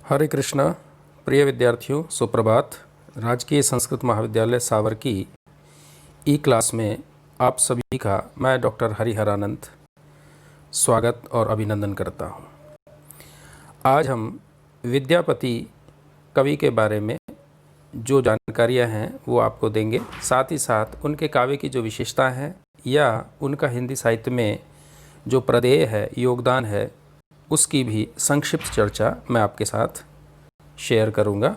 हरे कृष्णा। प्रिय विद्यार्थियों, सुप्रभात। राजकीय संस्कृत महाविद्यालय सावर की ई क्लास में आप सभी का मैं डॉक्टर हरिहरानंद स्वागत और अभिनंदन करता हूं। आज हम विद्यापति कवि के बारे में जो जानकारियां हैं वो आपको देंगे, साथ ही साथ उनके काव्य की जो विशेषता है या उनका हिंदी साहित्य में जो प्रदेय है, योगदान है, उसकी भी संक्षिप्त चर्चा मैं आपके साथ शेयर करूंगा।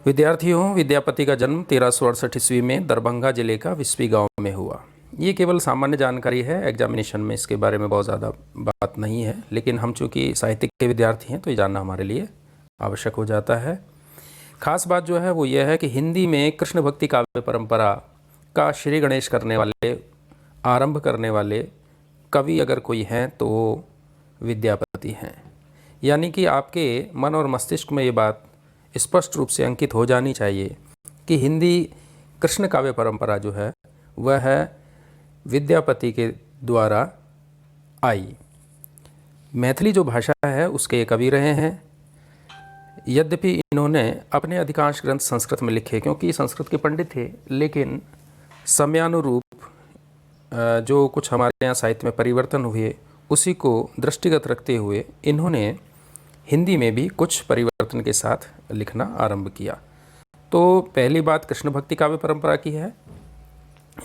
विद्यार्थियों, विद्यापति का जन्म 1368 ईस्वी में दरभंगा जिले का विस्फी गांव में हुआ। ये केवल सामान्य जानकारी है, एग्जामिनेशन में इसके बारे में बहुत ज़्यादा बात नहीं है, लेकिन हम चूँकि साहित्यिक के विद्यार्थी हैं तो ये जानना हमारे लिए आवश्यक हो जाता है। खास बात जो है वो ये है कि हिंदी में कृष्ण भक्ति काव्य परंपरा का श्री गणेश करने वाले, आरंभ करने वाले कवि अगर कोई हैं तो वो विद्यापति हैं। यानी कि आपके मन और मस्तिष्क में ये बात स्पष्ट रूप से अंकित हो जानी चाहिए कि हिंदी कृष्ण काव्य परंपरा जो है वह है विद्यापति के द्वारा आई। मैथिली जो भाषा है उसके कवि रहे हैं। यद्यपि इन्होंने अपने अधिकांश ग्रंथ संस्कृत में लिखे, क्योंकि संस्कृत के पंडित थे, लेकिन समयानुरूप जो कुछ हमारे यहाँ साहित्य में परिवर्तन हुए उसी को दृष्टिगत रखते हुए इन्होंने हिंदी में भी कुछ परिवर्तन के साथ लिखना आरंभ किया। तो पहली बात कृष्ण भक्ति काव्य परंपरा की है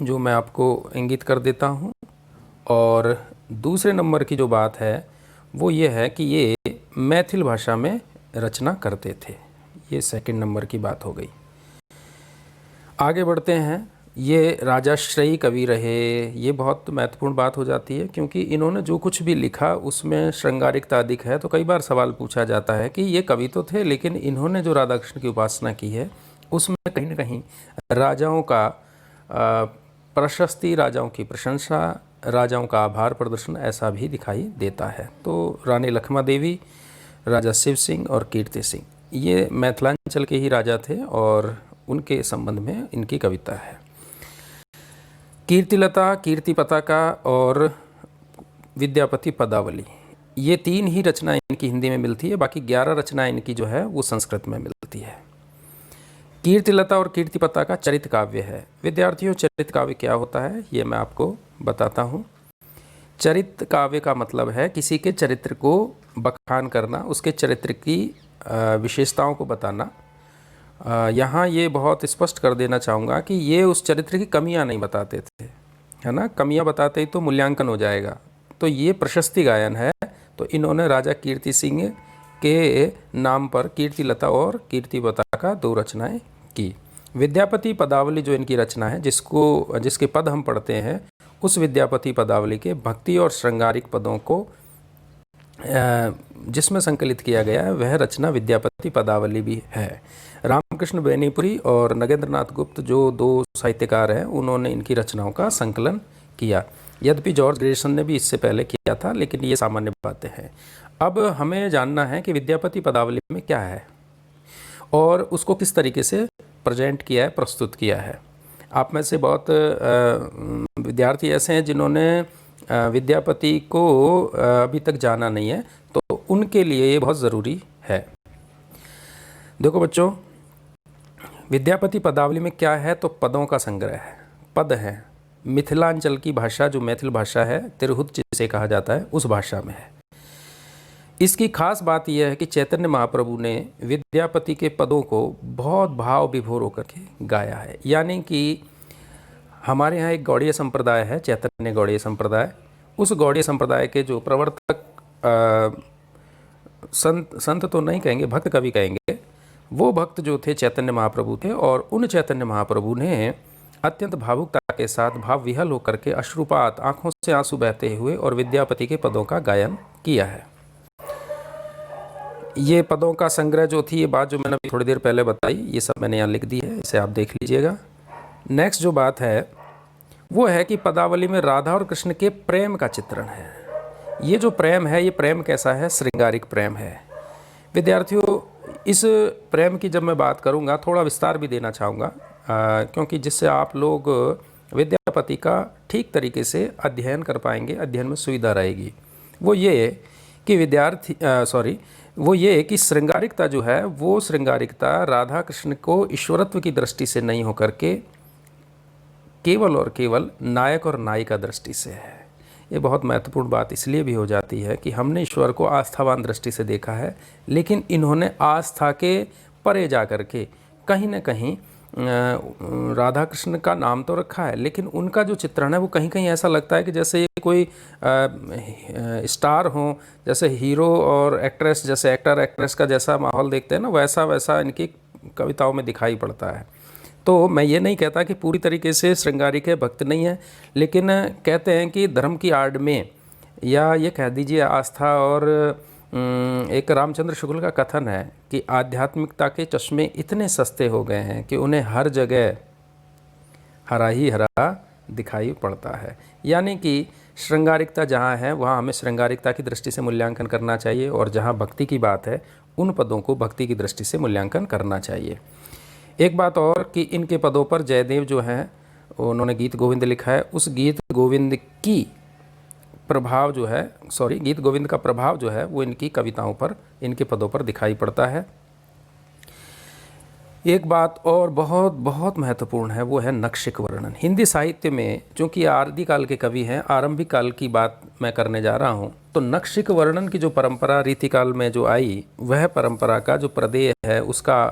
जो मैं आपको इंगित कर देता हूँ, और दूसरे नंबर की जो बात है वो ये है कि ये मैथिल भाषा में रचना करते थे। ये सेकंड नंबर की बात हो गई। आगे बढ़ते हैं। ये राजाश्रयी कवि रहे, ये बहुत महत्वपूर्ण बात हो जाती है, क्योंकि इन्होंने जो कुछ भी लिखा उसमें श्रृंगारिकता अधिक है। तो कई बार सवाल पूछा जाता है कि ये कवि तो थे, लेकिन इन्होंने जो राधा कृष्ण की उपासना की है उसमें कहीं ना कहीं राजाओं का प्रशस्ति, राजाओं की प्रशंसा, राजाओं का आभार प्रदर्शन ऐसा भी दिखाई देता है। तो रानी लक्ष्मा देवी, राजा शिव सिंह और कीर्ति सिंह, ये मैथिलांचल के ही राजा थे और उनके संबंध में इनकी कविता है। कीर्तिलता, कीर्ति पताका और विद्यापति पदावली, ये तीन ही रचनाएं इनकी हिंदी में मिलती है। बाकी 11 रचनाएं इनकी जो है वो संस्कृत में मिलती है। कीर्तिलता और कीर्ति पताका चरित काव्य है। विद्यार्थियों, चरित काव्य क्या होता है ये मैं आपको बताता हूँ। चरित काव्य का मतलब है किसी के चरित्र को बखान करना, उसके चरित्र की विशेषताओं को बताना। यहाँ ये बहुत स्पष्ट कर देना चाहूँगा कि ये उस चरित्र की कमियाँ नहीं बताते थे, है ना। कमियाँ बताते ही तो मूल्यांकन हो जाएगा। तो ये प्रशस्ति गायन है। तो इन्होंने राजा कीर्ति सिंह के नाम पर कीर्तिलता और कीर्ति पताका 2 रचनाएं की। विद्यापति पदावली जो इनकी रचना है, जिसके पद हम पढ़ते हैं, उस विद्यापति पदावली के भक्ति और श्रृंगारिक पदों को जिसमें संकलित किया गया है वह रचना विद्यापति पदावली भी है। रामकृष्ण बेनीपुरी और नगेंद्रनाथ गुप्त जो 2 साहित्यकार हैं, उन्होंने इनकी रचनाओं का संकलन किया। यद्यपि जॉर्ज ग्रेसन ने भी इससे पहले किया था, लेकिन ये सामान्य बातें हैं। अब हमें जानना है कि विद्यापति पदावली में क्या है और उसको किस तरीके से प्रेजेंट किया है, प्रस्तुत किया है। आप में से बहुत विद्यार्थी ऐसे हैं जिन्होंने विद्यापति को अभी तक जाना नहीं है, तो उनके लिए ये बहुत ज़रूरी है। देखो बच्चों, विद्यापति पदावली में क्या है, तो पदों का संग्रह है। पद है मिथिलांचल की भाषा, जो मैथिल भाषा है, तिरहुत जिसे कहा जाता है, उस भाषा में है। इसकी खास बात यह है कि चैतन्य महाप्रभु ने विद्यापति के पदों को बहुत भाव विभोर होकर के गाया है। यानी कि हमारे यहाँ एक गौड़ीय संप्रदाय है, चैतन्य गौड़ीय संप्रदाय। उस गौड़ीय संप्रदाय के जो प्रवर्तक संत तो नहीं कहेंगे, भक्त कवि कहेंगे, वो भक्त जो थे चैतन्य महाप्रभु थे। और उन चैतन्य महाप्रभु ने अत्यंत भावुकता के साथ, भाव विहल होकर के, अश्रुपात, आंखों से आंसू बहते हुए और विद्यापति के पदों का गायन किया है। ये पदों का संग्रह जो थी, ये बात जो मैंने थोड़ी देर पहले बताई, ये सब मैंने यहाँ लिख दी है, इसे आप देख लीजिएगा। नेक्स्ट जो बात है वो है कि पदावली में राधा और कृष्ण के प्रेम का चित्रण है। ये जो प्रेम है, ये प्रेम कैसा है, श्रृंगारिक प्रेम है। विद्यार्थियों, इस प्रेम की जब मैं बात करूँगा थोड़ा विस्तार भी देना चाहूँगा, क्योंकि जिससे आप लोग विद्यापति का ठीक तरीके से अध्ययन कर पाएंगे, अध्ययन में सुविधा रहेगी। वो ये कि वो ये कि श्रृंगारिकता जो है वो श्रृंगारिकता राधा कृष्ण को ईश्वरत्व की दृष्टि से नहीं होकर के केवल और केवल नायक और नायिका दृष्टि से है। ये बहुत महत्वपूर्ण बात इसलिए भी हो जाती है कि हमने ईश्वर को आस्थावान दृष्टि से देखा है, लेकिन इन्होंने आस्था के परे जा कर के कहीं ना कहीं राधा कृष्ण का नाम तो रखा है, लेकिन उनका जो चित्रण है वो कहीं कहीं ऐसा लगता है कि जैसे ये कोई स्टार हो, जैसे हीरो और एक्ट्रेस, जैसे एक्टर एक्ट्रेस का जैसा माहौल देखते हैं ना, वैसा वैसा इनकी कविताओं में दिखाई पड़ता है। तो मैं ये नहीं कहता कि पूरी तरीके से श्रृंगारिक है, भक्त नहीं है, लेकिन कहते हैं कि धर्म की आड़ में, या ये कह दीजिए आस्था और एक रामचंद्र शुक्ल का कथन है कि आध्यात्मिकता के चश्मे इतने सस्ते हो गए हैं कि उन्हें हर जगह हरा ही हरा दिखाई पड़ता है। यानी कि श्रृंगारिकता जहाँ है वहाँ हमें श्रृंगारिकता की दृष्टि से मूल्यांकन करना चाहिए, और जहाँ भक्ति की बात है उन पदों को भक्ति की दृष्टि से मूल्यांकन करना चाहिए। एक बात और कि इनके पदों पर जयदेव जो हैं उन्होंने गीत गोविंद लिखा है, उस गीत गोविंद की प्रभाव जो है गीत गोविंद का प्रभाव जो है वो इनकी कविताओं पर, इनके पदों पर दिखाई पड़ता है। एक बात और बहुत बहुत महत्वपूर्ण है, वो है नक्शिक वर्णन। हिंदी साहित्य में चूँकि आदिकाल के कवि हैं, आरंभिक काल की बात मैं करने जा रहा हूँ, तो नक्शिक वर्णन की जो परंपरा रीतिकाल में जो आई, वह परंपरा का जो प्रदेय है, उसका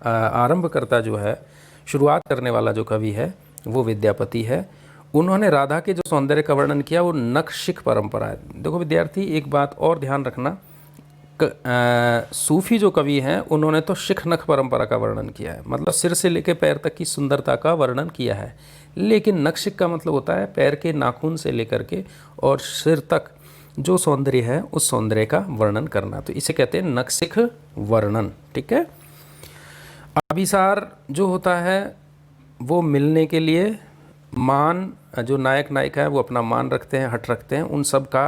आरंभकर्ता जो है, शुरुआत करने वाला जो कवि है वो विद्यापति है। उन्होंने राधा के जो सौंदर्य का वर्णन किया वो नखशिख परंपरा है। देखो विद्यार्थी, एक बात और ध्यान रखना, सूफी जो कवि हैं उन्होंने तो शिख नख परंपरा का वर्णन किया है, मतलब सिर से लेकर पैर तक की सुंदरता का वर्णन किया है, लेकिन नखशिख का मतलब होता है पैर के नाखून से लेकर के और सिर तक जो सौंदर्य है उस सौंदर्य का वर्णन करना, तो इसे कहते हैं नखशिख वर्णन। ठीक है। अभिसार जो होता है वो मिलने के लिए मान, जो नायक नायिका है वो अपना मान रखते हैं, हट रखते हैं, उन सब का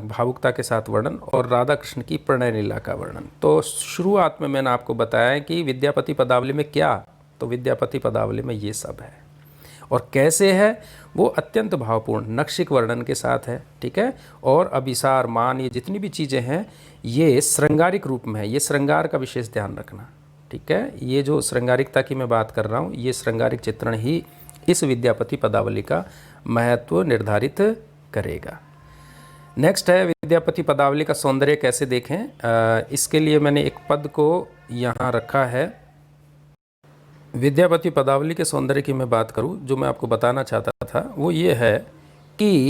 भावुकता के साथ वर्णन, और राधा कृष्ण की प्रणय लीला का वर्णन। तो शुरुआत में मैंने आपको बताया कि विद्यापति पदावली में क्या, तो विद्यापति पदावली में ये सब है, और कैसे है वो अत्यंत भावपूर्ण नक्शिक वर्णन के साथ है। ठीक है। और अभिसार, मान, ये जितनी भी चीज़ें हैं ये श्रृंगारिक रूप में है, ये श्रृंगार का विशेष ध्यान रखना। ठीक है। ये जो श्रृंगारिकता की मैं बात कर रहा हूँ, ये श्रृंगारिक चित्रण ही इस विद्यापति पदावली का महत्व निर्धारित करेगा। नेक्स्ट है विद्यापति पदावली का सौंदर्य कैसे देखें। इसके लिए मैंने एक पद को यहाँ रखा है। विद्यापति पदावली के सौंदर्य की मैं बात करूँ, जो मैं आपको बताना चाहता था वो ये है कि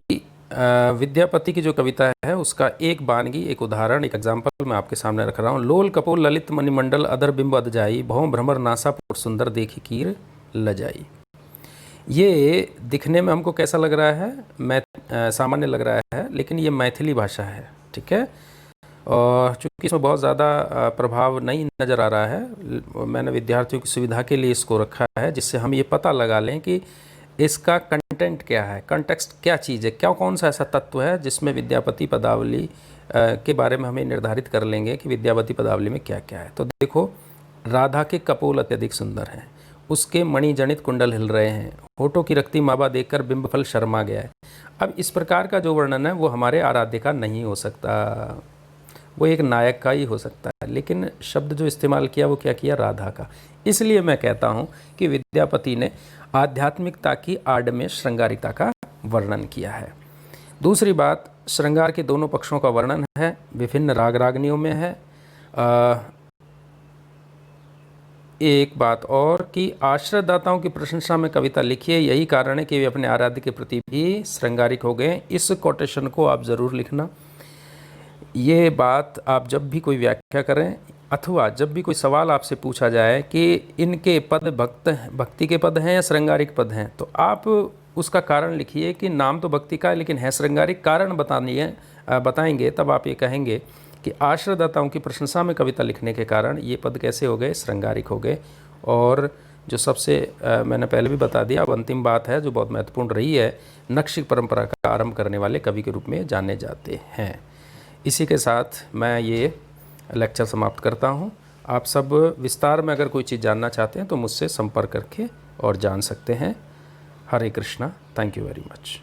विद्यापति की जो कविता है उसका एक बानगी, एक उदाहरण, एक एग्जाम्पल मैं आपके सामने रख रहा हूँ। लोल कपोल ललित मणिमंडल अदर बिंब अदजाई, भौं भ्रमर नासा पुट सुंदर देखी कीर लजाई। ये दिखने में हमको कैसा लग रहा है, सामान्य लग रहा है, लेकिन ये मैथिली भाषा है। ठीक है। और चूँकि इसमें बहुत ज़्यादा प्रभाव नहीं नज़र आ रहा है, मैंने विद्यार्थियों की सुविधा के लिए इसको रखा है, जिससे हम ये पता लगा लें कि इसका कंटेंट क्या है, कंटेक्स्ट क्या चीज़ है, क्या कौन सा ऐसा तत्व है जिसमें विद्यापति पदावली के बारे में हमें निर्धारित कर लेंगे कि विद्यापति पदावली में क्या क्या है। तो देखो, राधा के कपोल अत्यधिक सुंदर हैं, उसके मणिजनित कुंडल हिल रहे हैं, होठों की रक्ति माबा देखकर बिंबफल शर्मा गया है। अब इस प्रकार का जो वर्णन है वो हमारे आराध्य का नहीं हो सकता, वो एक नायक का ही हो सकता है, लेकिन शब्द जो इस्तेमाल किया वो क्या किया, राधा का। इसलिए मैं कहता हूँ कि विद्यापति ने आध्यात्मिकता की आड़ में श्रृंगारिकता का वर्णन किया है। दूसरी बात, श्रृंगार के दोनों पक्षों का वर्णन है, विभिन्न राग रागनियों में है। एक बात और कि आश्रयदाताओं की प्रशंसा में कविता लिखिए, यही कारण है कि वे अपने आराध्य के प्रति भी श्रृंगारिक हो गए। इस कोटेशन को आप ज़रूर लिखना। ये बात आप जब भी कोई व्याख्या करें अथवा जब भी कोई सवाल आपसे पूछा जाए कि इनके पद भक्ति के पद हैं या श्रृंगारिक पद हैं, तो आप उसका कारण लिखिए कि नाम तो भक्ति का है लेकिन है श्रृंगारिक। कारण बताएंगे तब आप ये कहेंगे कि आश्रयदाताओं की प्रशंसा में कविता लिखने के कारण ये पद कैसे हो गए, श्रृंगारिक हो गए। और जो सबसे मैंने पहले भी बता दिया, अब अंतिम बात है जो बहुत महत्वपूर्ण रही है, नक्शिक परंपरा का आरंभ करने वाले कवि के रूप में जाने जाते हैं। इसी के साथ मैं ये लेक्चर समाप्त करता हूँ। आप सब विस्तार में अगर कोई चीज़ जानना चाहते हैं तो मुझसे संपर्क करके और जान सकते हैं। Hare Krishna. Thank you very much.